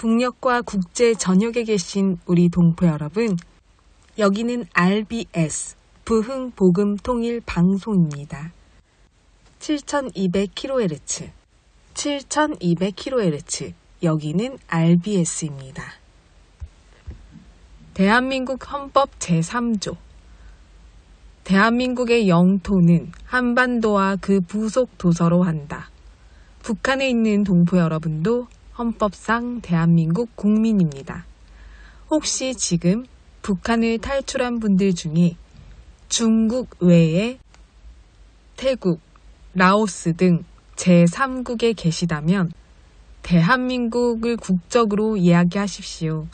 북녘과 국제 전역에 계신 우리 동포 여러분, 여기는 RBS 부흥복음통일방송입니다. 7200kHz, 7200kHz, 여기는 RBS입니다. 대한민국 헌법 제3조, 대한민국의 영토는 한반도와 그 부속 도서로 한다. 북한에 있는 동포 여러분도 헌법상 대한민국 국민입니다. 혹시 지금 북한을 탈출한 분들 중에 중국 외에 태국, 라오스 등 제3국에 계시다면 대한민국을 국적으로 이야기하십시오.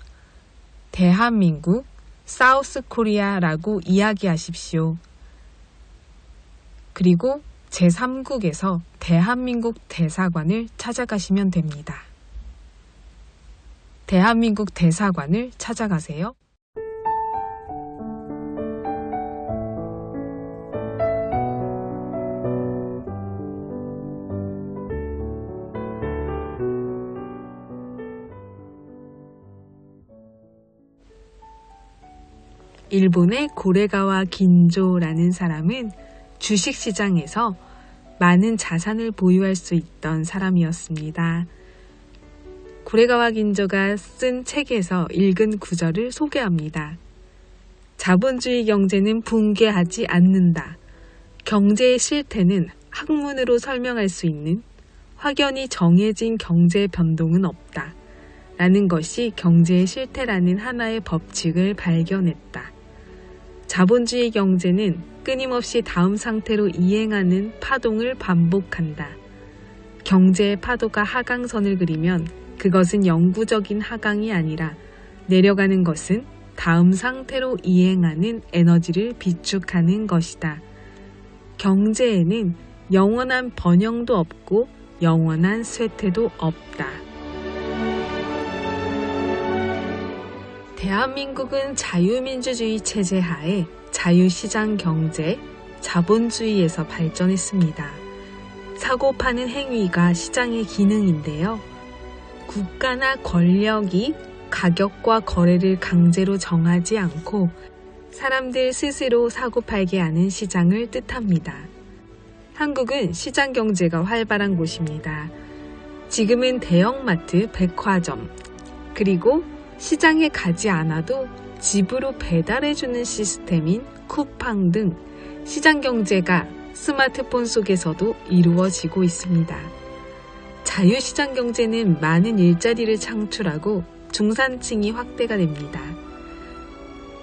대한민국, 사우스 코리아라고 이야기하십시오. 그리고 제3국에서 대한민국 대사관을 찾아가시면 됩니다. 대한민국 대사관을 찾아가세요. 일본의 고레가와 긴조라는 사람은 주식시장에서 많은 자산을 보유할 수 있던 사람이었습니다. 고레가와 긴조가 쓴 책에서 읽은 구절을 소개합니다. 자본주의 경제는 붕괴하지 않는다. 경제의 실태는 학문으로 설명할 수 있는 확연히 정해진 경제 변동은 없다. 라는 것이 경제의 실태라는 하나의 법칙을 발견했다. 자본주의 경제는 끊임없이 다음 상태로 이행하는 파동을 반복한다. 경제의 파도가 하강선을 그리면 그것은 영구적인 하강이 아니라 내려가는 것은 다음 상태로 이행하는 에너지를 비축하는 것이다. 경제에는 영원한 번영도 없고 영원한 쇠퇴도 없다. 대한민국은 자유민주주의 체제 하에 자유시장 경제, 자본주의에서 발전했습니다. 사고 파는 행위가 시장의 기능인데요. 국가나 권력이 가격과 거래를 강제로 정하지 않고 사람들 스스로 사고 팔게 하는 시장을 뜻합니다. 한국은 시장 경제가 활발한 곳입니다. 지금은 대형마트, 백화점, 그리고 시장에 가지 않아도 집으로 배달해주는 시스템인 쿠팡 등 시장 경제가 스마트폰 속에서도 이루어지고 있습니다. 자유시장 경제는 많은 일자리를 창출하고 중산층이 확대가 됩니다.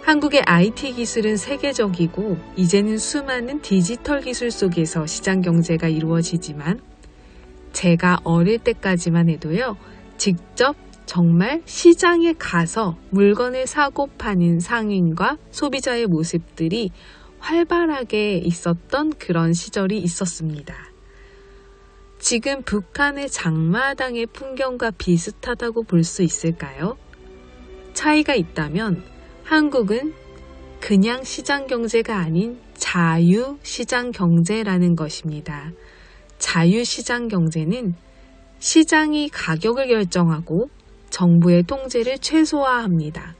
한국의 IT 기술은 세계적이고 이제는 수많은 디지털 기술 속에서 시장 경제가 이루어지지만 제가 어릴 때까지만 해도요, 직접 정말 시장에 가서 물건을 사고 파는 상인과 소비자의 모습들이 활발하게 있었던 그런 시절이 있었습니다. 지금 북한의 장마당의 풍경과 비슷하다고 볼 수 있을까요? 차이가 있다면 한국은 그냥 시장 경제가 아닌 자유시장 경제라는 것입니다. 자유시장 경제는 시장이 가격을 결정하고 정부의 통제를 최소화합니다.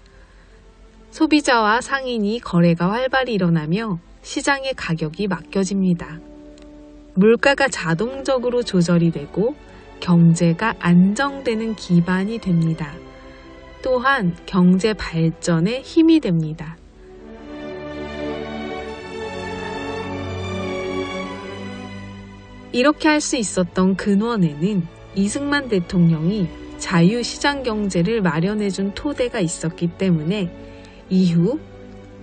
소비자와 상인이 거래가 활발히 일어나며 시장의 가격이 맡겨집니다. 물가가 자동적으로 조절이 되고 경제가 안정되는 기반이 됩니다. 또한 경제 발전에 힘이 됩니다. 이렇게 할 수 있었던 근원에는 이승만 대통령이 자유시장 경제를 마련해준 토대가 있었기 때문에 이후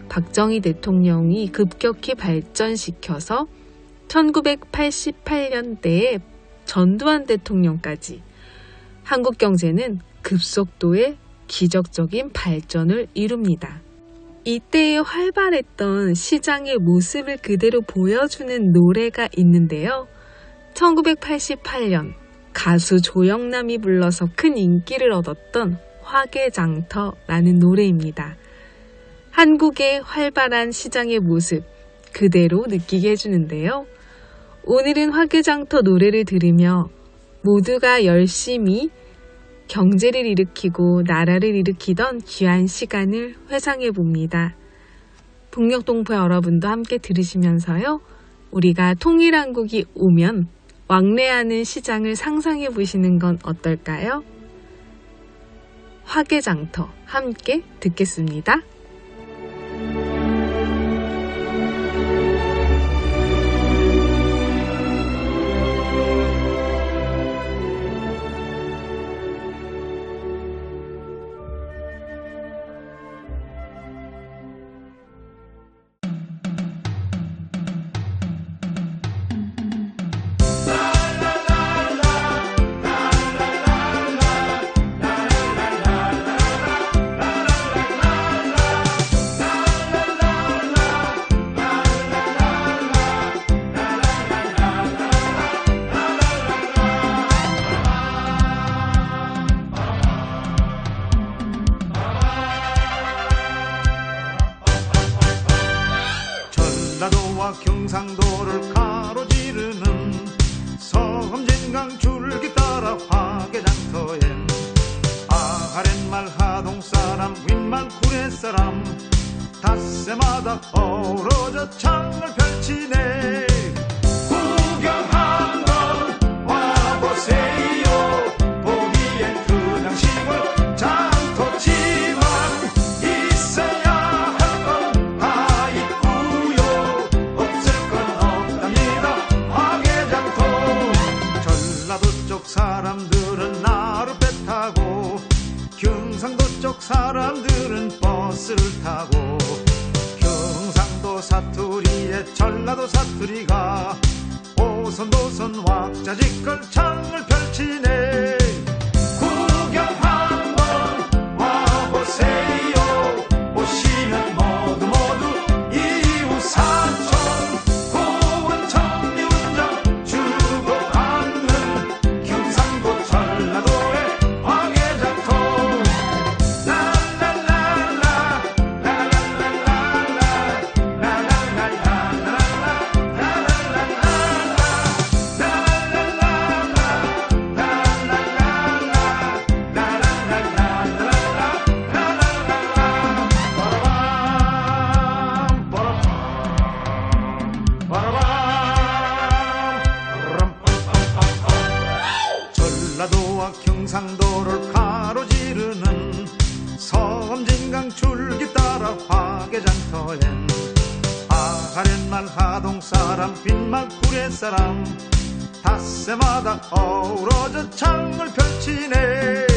박정희 대통령이 급격히 발전시켜서 1988년대에 전두환 대통령까지 한국 경제는 급속도의 기적적인 발전을 이룹니다. 이때에 활발했던 시장의 모습을 그대로 보여주는 노래가 있는데요. 1988년 가수 조영남이 불러서 큰 인기를 얻었던 화개장터라는 노래입니다. 한국의 활발한 시장의 모습 그대로 느끼게 해주는데요. 오늘은 화개장터 노래를 들으며 모두가 열심히 경제를 일으키고 나라를 일으키던 귀한 시간을 회상해 봅니다. 북녘동포 여러분도 함께 들으시면서요. 우리가 통일한국이 오면 왕래하는 시장을 상상해 보시는 건 어떨까요? 화개장터 함께 듣겠습니다. 전라도와 경상도를 가로지르는 섬진강 줄기 따라 화개장터엔 아랫말 하동사람 윗말 구례사람 닷새마다 어우러져 창을 펼치네. 구경 한번 와보세요. 보기엔 그냥 시골 장터지만 있어야 할 건 다 있고요. 없을 건 없답니다. 화개장터. 전라도 쪽 사람들은 나룻배 타고 경상도 쪽 사람들은 버스를 타고 경상도 사투리에 전라도 사투리가 오손도손 왁자지껄 창을 펼치네. 구경 한번 와보세요. 오시면 모두 이웃 사촌 고운 청리운정 주고받는 경상도 전라도의 화개장터. 전라도와 경상도를 가로지르는 섬진강 줄기 따라 화개장터엔 아랫말 하동사람 윗말 구례사람 닷새마다 어우러져 창을 펼치네.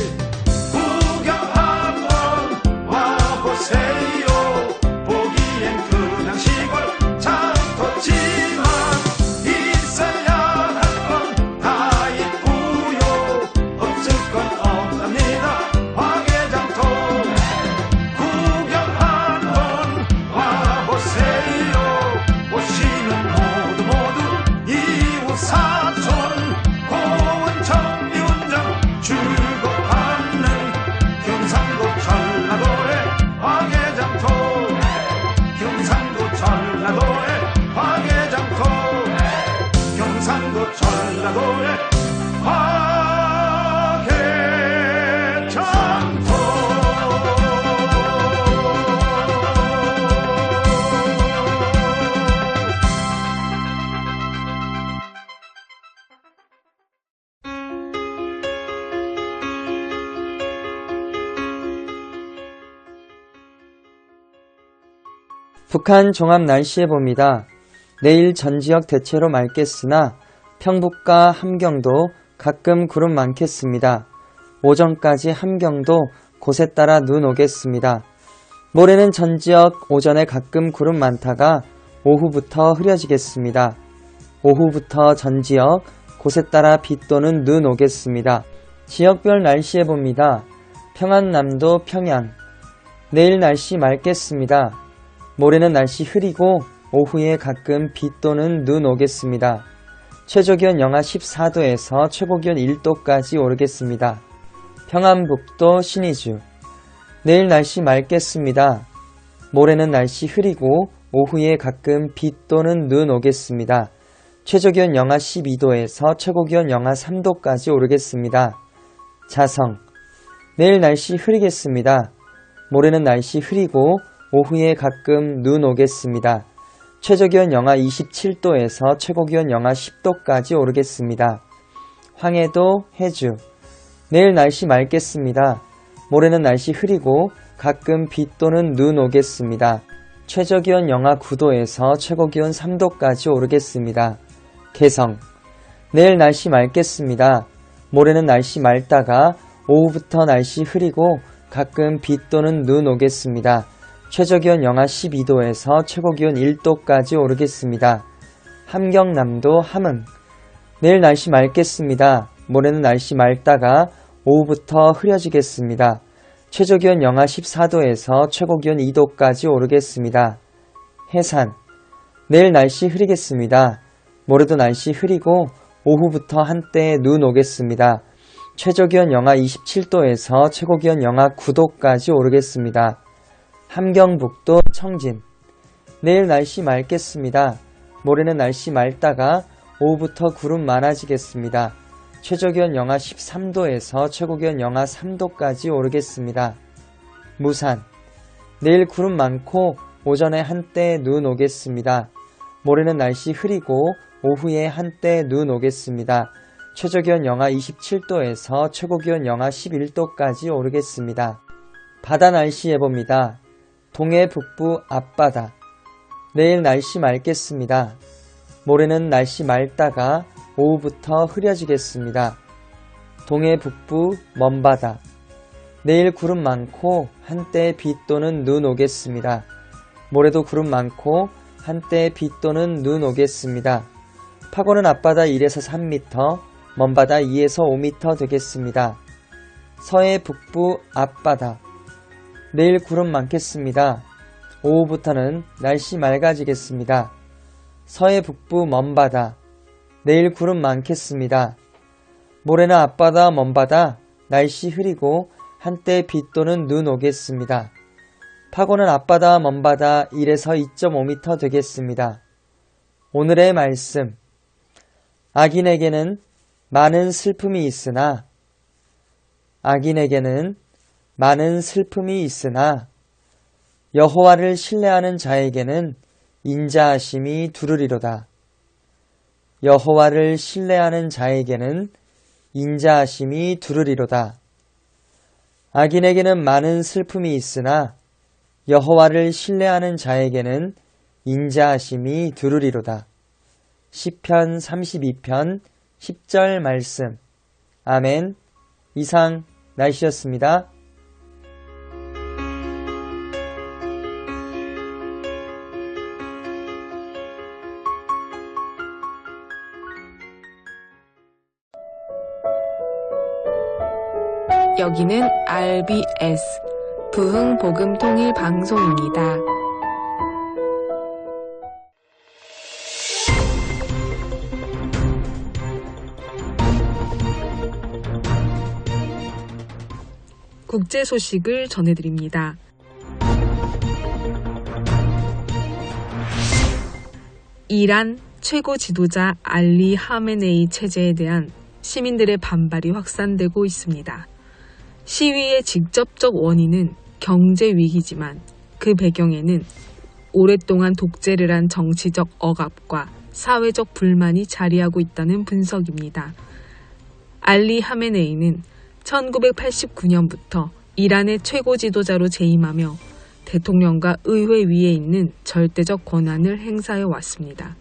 구경 한번 와보세요. 보기엔 그냥 시골 장터지만 있어야 할 건 다 있고요. 없을 건 없답니다. 화개장터. 구경 한번 와보세요. 오시면 모두 이웃 사촌 고운 청리운정 주고받는 경상도 전라도의 화개장터. 경상도 전라도의 화개장터. 경상도 전라도의 화개장터. 북한 종합 날씨예보입니다. 내일 전 지역 대체로 맑겠으나 평북과 함경도 가끔 구름 많겠습니다. 오전까지 함경도 곳에 따라 눈 오겠습니다. 모레는 전 지역 오전에 가끔 구름 많다가 오후부터 흐려지겠습니다. 오후부터 전 지역 곳에 따라 비 또는 눈 오겠습니다. 지역별 날씨예보입니다. 평안남도 평양 내일 날씨 맑겠습니다. 모레는 날씨 흐리고 오후에 가끔 비 또는 눈 오겠습니다. 최저기온 영하 14도에서 최고기온 1도까지 오르겠습니다. 평안북도 신의주 내일 날씨 맑겠습니다. 모레는 날씨 흐리고 오후에 가끔 비 또는 눈 오겠습니다. 최저기온 영하 12도에서 최고기온 영하 3도까지 오르겠습니다. 자성 내일 날씨 흐리겠습니다. 모레는 날씨 흐리고 오후에 가끔 눈 오겠습니다. 최저기온 영하 27도에서 최고기온 영하 10도까지 오르겠습니다. 황해도, 해주. 내일 날씨 맑겠습니다. 모레는 날씨 흐리고 가끔 비 또는 눈 오겠습니다. 최저기온 영하 9도에서 최고기온 3도까지 오르겠습니다. 개성. 내일 날씨 맑겠습니다. 모레는 날씨 맑다가 오후부터 날씨 흐리고 가끔 비 또는 눈 오겠습니다. 최저기온 영하 12도에서 최고기온 1도까지 오르겠습니다. 함경남도, 함흥. 내일 날씨 맑겠습니다. 모레는 날씨 맑다가 오후부터 흐려지겠습니다. 최저기온 영하 14도에서 최고기온 2도까지 오르겠습니다. 해산. 내일 날씨 흐리겠습니다. 모레도 날씨 흐리고 오후부터 한때 눈 오겠습니다. 최저기온 영하 27도에서 최고기온 영하 9도까지 오르겠습니다. 함경북도, 청진. 내일 날씨 맑겠습니다. 모레는 날씨 맑다가 오후부터 구름 많아지겠습니다. 최저기온 영하 13도에서 최고기온 영하 3도까지 오르겠습니다. 무산. 내일 구름 많고 오전에 한때 눈 오겠습니다. 모레는 날씨 흐리고 오후에 한때 눈 오겠습니다. 최저기온 영하 27도에서 최고기온 영하 11도까지 오르겠습니다. 바다 날씨 예보입니다. 동해 북부 앞바다. 내일 날씨 맑겠습니다. 모레는 날씨 맑다가 오후부터 흐려지겠습니다. 동해 북부 먼바다. 내일 구름 많고 한때 비 또는 눈 오겠습니다. 모레도 구름 많고 한때 비 또는 눈 오겠습니다. 파고는 앞바다 1에서 3m, 먼바다 2에서 5m 되겠습니다. 서해 북부 앞바다. 내일 구름 많겠습니다. 오후부터는 날씨 맑아지겠습니다. 서해 북부 먼바다. 내일 구름 많겠습니다. 모레는 앞바다 먼바다 날씨 흐리고 한때 비 또는 눈 오겠습니다. 파고는 앞바다 먼바다 1에서 2.5m 되겠습니다. 오늘의 말씀. 악인에게는 많은 슬픔이 있으나 여호와를 신뢰하는 자에게는 인자하심이 두르리로다. 여호와를 신뢰하는 자에게는 인자하심이 두르리로다. 악인에게는 많은 슬픔이 있으나 여호와를 신뢰하는 자에게는 인자하심이 두르리로다. 시편 32편 10절 말씀. 아멘. 이상 날씨였습니다. 여기는 RBS 부흥복음통일방송입니다. 국제 소식을 전해드립니다. 이란 최고 지도자 알리 하메네이 체제에 대한 시민들의 반발이 확산되고 있습니다. 시위의 직접적 원인은 경제 위기지만 그 배경에는 오랫동안 독재를 한 정치적 억압과 사회적 불만이 자리하고 있다는 분석입니다. 알리 하메네이는 1989년부터 이란의 최고 지도자로 재임하며 대통령과 의회 위에 있는 절대적 권한을 행사해 왔습니다.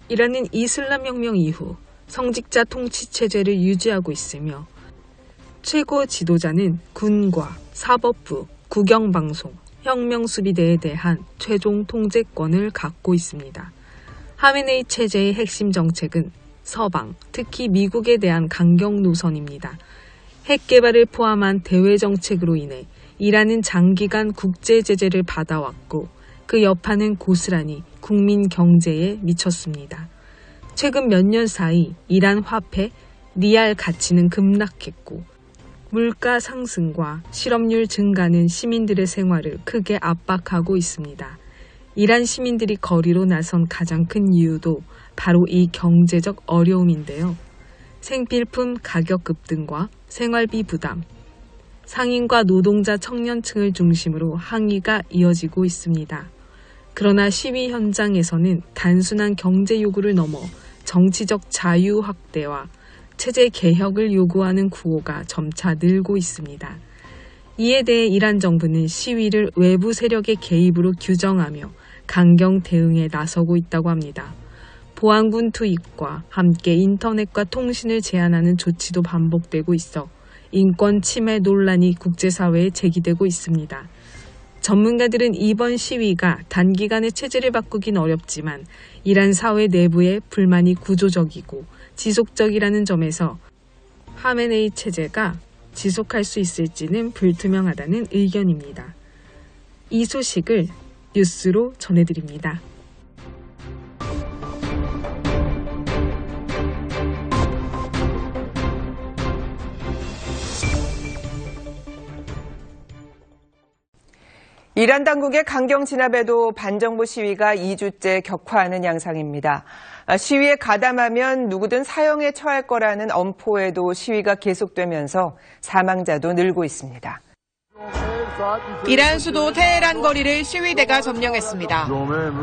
이란은 이슬람 혁명 이후 성직자 통치 체제를 유지하고 있으며 최고 지도자는 군과 사법부, 국영방송, 혁명수비대에 대한 최종 통제권을 갖고 있습니다. 하메네이 체제의 핵심 정책은 서방, 특히 미국에 대한 강경 노선입니다. 핵 개발을 포함한 대외 정책으로 인해 이란은 장기간 국제 제재를 받아왔고 그 여파는 고스란히 국민 경제에 미쳤습니다. 최근 몇 년 사이 이란 화폐, 리알 가치는 급락했고 물가 상승과 실업률 증가는 시민들의 생활을 크게 압박하고 있습니다. 이란 시민들이 거리로 나선 가장 큰 이유도 바로 이 경제적 어려움인데요. 생필품 가격 급등과 생활비 부담, 상인과 노동자 청년층을 중심으로 항의가 이어지고 있습니다. 그러나 시위 현장에서는 단순한 경제 요구를 넘어 정치적 자유 확대와 체제 개혁을 요구하는 구호가 점차 늘고 있습니다. 이에 대해 이란 정부는 시위를 외부 세력의 개입으로 규정하며 강경 대응에 나서고 있다고 합니다. 보안군 투입과 함께 인터넷과 통신을 제한하는 조치도 반복되고 있어 인권 침해 논란이 국제사회에 제기되고 있습니다. 전문가들은 이번 시위가 단기간에 체제를 바꾸긴 어렵지만 이란 사회 내부의 불만이 구조적이고 지속적이라는 점에서 하메네이 체제가 지속할 수 있을지는 불투명하다는 의견입니다. 이 소식을 뉴스로 전해드립니다. 이란 당국의 강경 진압에도 반정부 시위가 2주째 격화하는 양상입니다. 시위에 가담하면 누구든 사형에 처할 거라는 엄포에도 시위가 계속되면서 사망자도 늘고 있습니다. 이란 수도 테헤란 거리를 시위대가 점령했습니다.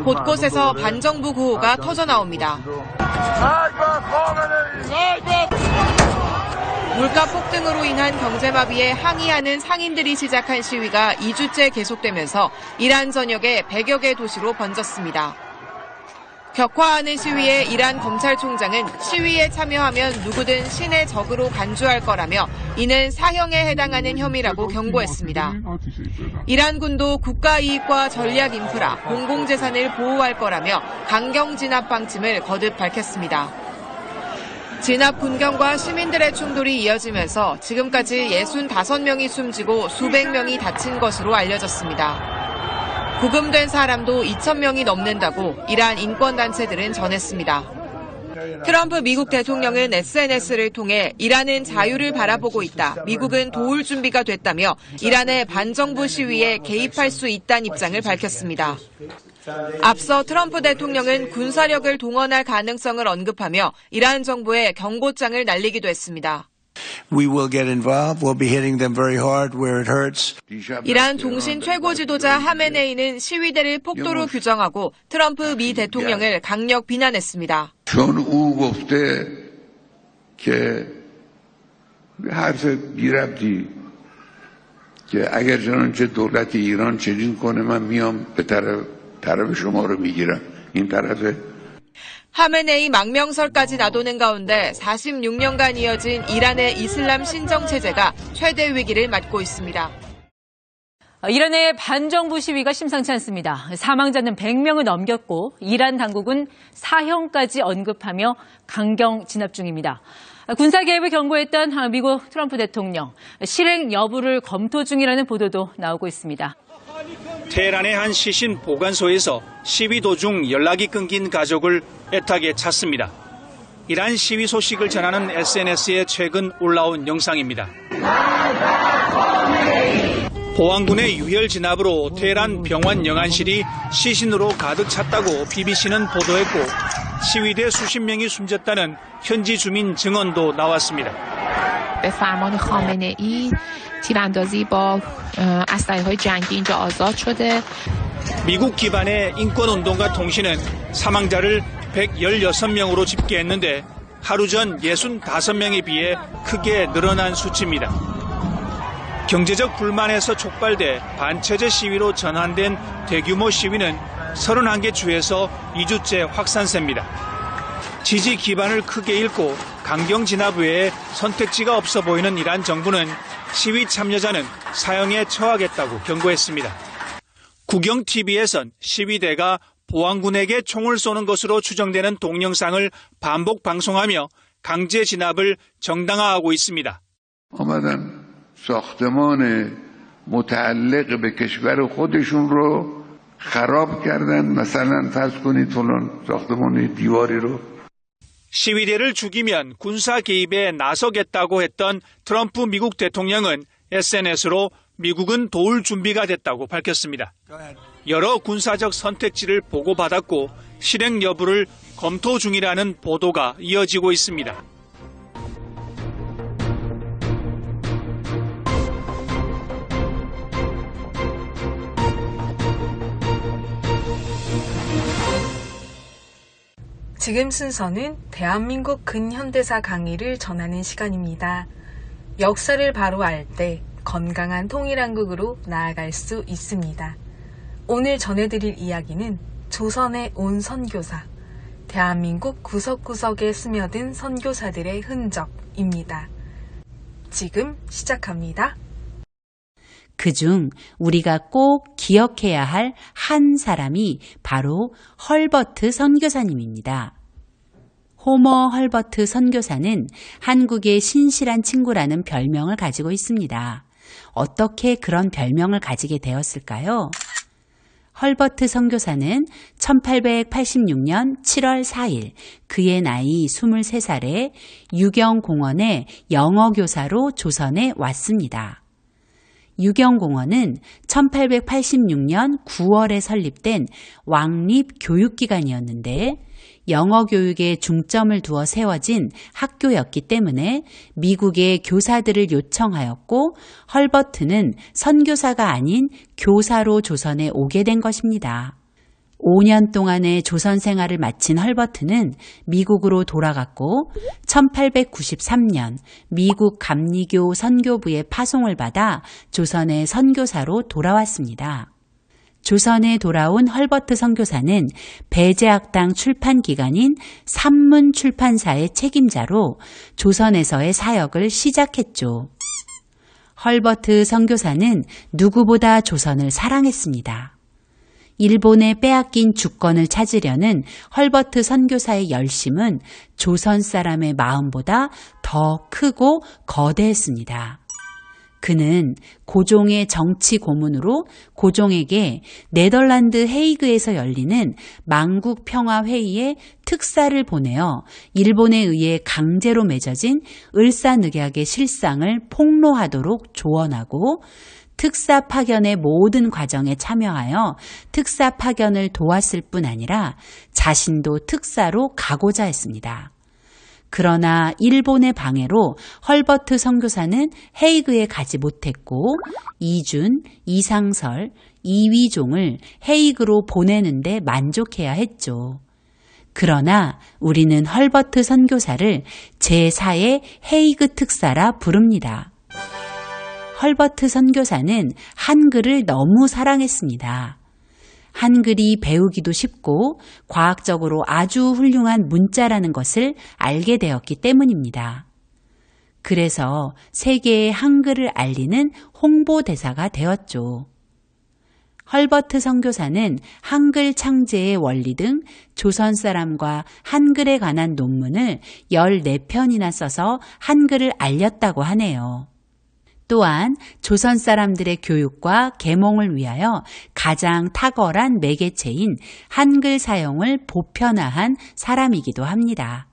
곳곳에서 반정부 구호가 터져나옵니다. 물가 폭등으로 인한 경제마비에 항의하는 상인들이 시작한 시위가 2주째 계속되면서 이란 전역의 100여 개 도시로 번졌습니다. 격화하는 시위에 이란 검찰총장은 시위에 참여하면 누구든 신의 적으로 간주할 거라며 이는 사형에 해당하는 혐의라고 경고했습니다. 이란군도 국가 이익과 전략 인프라, 공공재산을 보호할 거라며 강경 진압 방침을 거듭 밝혔습니다. 진압 군경과 시민들의 충돌이 이어지면서 지금까지 65명이 숨지고 수백 명이 다친 것으로 알려졌습니다. 구금된 사람도 2,000명이 넘는다고 이란 인권단체들은 전했습니다. 트럼프 미국 대통령은 SNS를 통해 이란은 자유를 바라보고 있다. 미국은 도울 준비가 됐다며 이란의 반정부 시위에 개입할 수 있다는 입장을 밝혔습니다. 앞서 트럼프 대통령은 군사력을 동원할 가능성을 언급하며 이란 정부에 경고장을 날리기도 했습니다. We will get involved. We'll be hitting them very hard where it hurts. 이란 종신 최고 지도자 하메네이는 시위대를 폭도로 규정하고 트럼프 미 대통령을 강력 비난했습니다. چون او گفته که حرف بی‌ربطی که اگر چنانچه دولت ایران چنین کنه من میام به طرف شما رو میگیرم این طرف 하메네이 망명설까지 나도는 가운데 46년간 이어진 이란의 이슬람 신정 체제가 최대 위기를 맞고 있습니다. 이란의 반정부 시위가 심상치 않습니다. 사망자는 100명을 넘겼고 이란 당국은 사형까지 언급하며 강경 진압 중입니다. 군사 개입을 경고했던 미국 트럼프 대통령, 실행 여부를 검토 중이라는 보도도 나오고 있습니다. 테헤란의 한 시신 보관소에서 시위 도중 연락이 끊긴 가족을 애타게 찾습니다. 이란 시위 소식을 전하는 SNS에 최근 올라온 영상입니다. 보안군의 유혈 진압으로 테헤란 병원 영안실이 시신으로 가득 찼다고 BBC는 보도했고 시위대 수십 명이 숨졌다는 현지 주민 증언도 나왔습니다. به فرمان خامنه‌ای تیراندازی با اسلحه‌های جنگی اینجا آزاد شده. 미국 기반의 인권운동가 통신은 사망자를 116명으로 집계했는데 하루 전 65명에 비해 크게 늘어난 수치입니다. 경제적 불만에서 촉발돼 반체제 시위로 전환된 대규모 시위는 31개 주에서 2주째 확산세입니다. 지지 기반을 크게 잃고 강경 진압 외에 선택지가 없어 보이는 이란 정부는 시위 참여자는 사형에 처하겠다고 경고했습니다. 국영 TV에선 시위대가 보안군에게 총을 쏘는 것으로 추정되는 동영상을 반복 방송하며 강제 진압을 정당화하고 있습니다. آمدن ساختمان متعلق به کشور خودشون رو خراب کردن مثلا فرض کنید فلان ساختمان دیواری رو 시위대를 죽이면 군사 개입에 나서겠다고 했던 트럼프 미국 대통령은 SNS로 미국은 도울 준비가 됐다고 밝혔습니다. 여러 군사적 선택지를 보고받았고 실행 여부를 검토 중이라는 보도가 이어지고 있습니다. 지금 순서는 대한민국 근현대사 강의를 전하는 시간입니다. 역사를 바로 알 때 건강한 통일한국으로 나아갈 수 있습니다. 오늘 전해드릴 이야기는 조선에 온 선교사, 대한민국 구석구석에 스며든 선교사들의 흔적입니다. 지금 시작합니다. 그중 우리가 꼭 기억해야 할 한 사람이 바로 헐버트 선교사님입니다. 호머 헐버트 선교사는 한국의 신실한 친구라는 별명을 가지고 있습니다. 어떻게 그런 별명을 가지게 되었을까요? 헐버트 선교사는 1886년 7월 4일 그의 나이 23살에 유경공원의 영어교사로 조선에 왔습니다. 유경공원은 1886년 9월에 설립된 왕립교육기관이었는데 영어 교육에 중점을 두어 세워진 학교였기 때문에 미국의 교사들을 요청하였고 헐버트는 선교사가 아닌 교사로 조선에 오게 된 것입니다. 5년 동안의 조선 생활을 마친 헐버트는 미국으로 돌아갔고 1893년 미국 감리교 선교부의 파송을 받아 조선의 선교사로 돌아왔습니다. 조선에 돌아온 헐버트 선교사는 배제학당 출판 기관인 산문 출판사의 책임자로 조선에서의 사역을 시작했죠. 헐버트 선교사는 누구보다 조선을 사랑했습니다. 일본에 빼앗긴 주권을 찾으려는 헐버트 선교사의 열심은 조선 사람의 마음보다 더 크고 거대했습니다. 그는 고종의 정치 고문으로 고종에게 네덜란드 헤이그에서 열리는 만국평화회의에 특사를 보내어 일본에 의해 강제로 맺어진 을사늑약의 실상을 폭로하도록 조언하고 특사 파견의 모든 과정에 참여하여 특사 파견을 도왔을 뿐 아니라 자신도 특사로 가고자 했습니다. 그러나 일본의 방해로 헐버트 선교사는 헤이그에 가지 못했고 이준, 이상설, 이위종을 헤이그로 보내는데 만족해야 했죠. 그러나 우리는 헐버트 선교사를 제4의 헤이그 특사라 부릅니다. 헐버트 선교사는 한글을 너무 사랑했습니다. 한글이 배우기도 쉽고 과학적으로 아주 훌륭한 문자라는 것을 알게 되었기 때문입니다. 그래서 세계에 한글을 알리는 홍보대사가 되었죠. 헐버트 선교사는 한글 창제의 원리 등 조선 사람과 한글에 관한 논문을 14편이나 써서 한글을 알렸다고 하네요. 또한 조선 사람들의 교육과 계몽을 위하여 가장 탁월한 매개체인 한글 사용을 보편화한 사람이기도 합니다.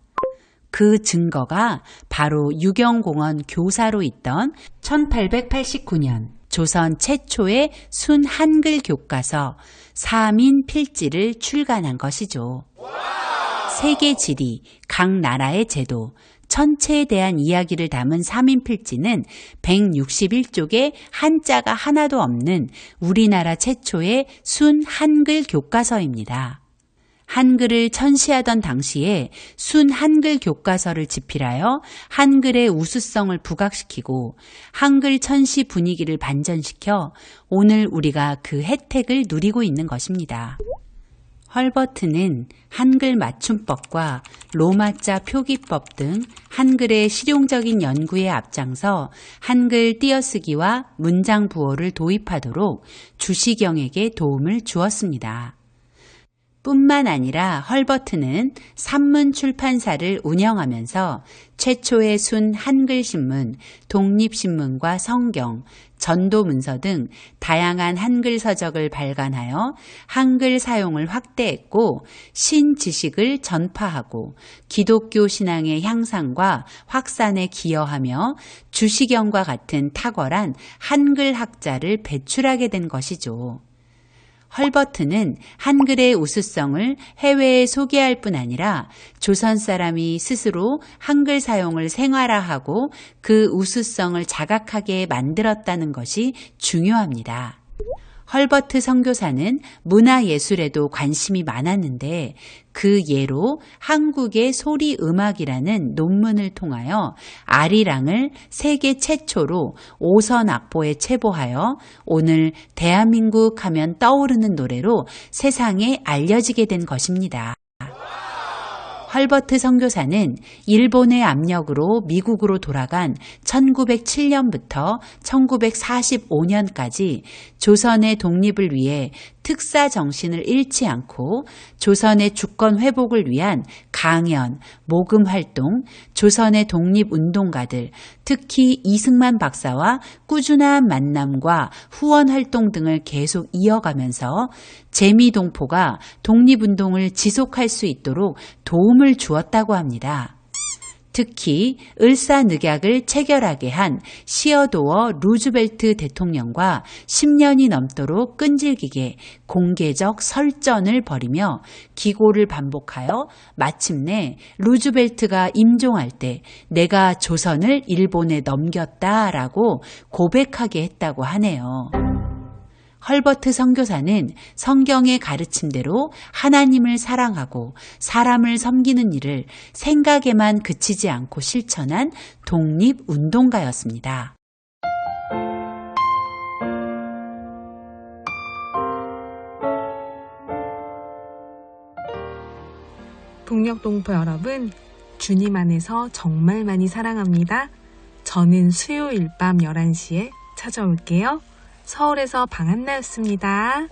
그 증거가 바로 유경공원 교사로 있던 1889년 조선 최초의 순 한글 교과서 사민필지를 출간한 것이죠. 세계 지리, 각 나라의 제도, 천체에 대한 이야기를 담은 사민필지는 161쪽에 한자가 하나도 없는 우리나라 최초의 순 한글 교과서입니다. 한글을 천시하던 당시에 순 한글 교과서를 집필하여 한글의 우수성을 부각시키고 한글 천시 분위기를 반전시켜 오늘 우리가 그 혜택을 누리고 있는 것입니다. 헐버트는 한글 맞춤법과 로마자 표기법 등 한글의 실용적인 연구에 앞장서 한글 띄어쓰기와 문장 부호를 도입하도록 주시경에게 도움을 주었습니다. 뿐만 아니라 헐버트는 산문 출판사를 운영하면서 최초의 순 한글신문, 독립신문과 성경, 전도문서 등 다양한 한글 서적을 발간하여 한글 사용을 확대했고 신지식을 전파하고 기독교 신앙의 향상과 확산에 기여하며 주시경과 같은 탁월한 한글 학자를 배출하게 된 것이죠. 헐버트는 한글의 우수성을 해외에 소개할 뿐 아니라 조선 사람이 스스로 한글 사용을 생활화하고 그 우수성을 자각하게 만들었다는 것이 중요합니다. 헐버트 선교사는 문화예술에도 관심이 많았는데 그 예로 한국의 소리음악이라는 논문을 통하여 아리랑을 세계 최초로 5선 악보에 체보하여 오늘 대한민국 하면 떠오르는 노래로 세상에 알려지게 된 것입니다. 헐버트 선교사는 일본의 압력으로 미국으로 돌아간 1907년부터 1945년까지 조선의 독립을 위해 특사 정신을 잃지 않고 조선의 주권 회복을 위한 강연, 모금 활동, 조선의 독립운동가들, 특히 이승만 박사와 꾸준한 만남과 후원 활동 등을 계속 이어가면서 재미동포가 독립운동을 지속할 수 있도록 도움을 주었다고 합니다. 특히 을사늑약을 체결하게 한 시어도어 루즈벨트 대통령과 10년이 넘도록 끈질기게 공개적 설전을 벌이며 기고를 반복하여 마침내 루즈벨트가 임종할 때 내가 조선을 일본에 넘겼다라고 고백하게 했다고 하네요. 헐버트 선교사는 성경의 가르침대로 하나님을 사랑하고 사람을 섬기는 일을 생각에만 그치지 않고 실천한 독립운동가였습니다. 동력동포 여러분, 주님 안에서 정말 많이 사랑합니다. 저는 수요일 밤 11시에 찾아올게요. 서울에서 방한나였습니다.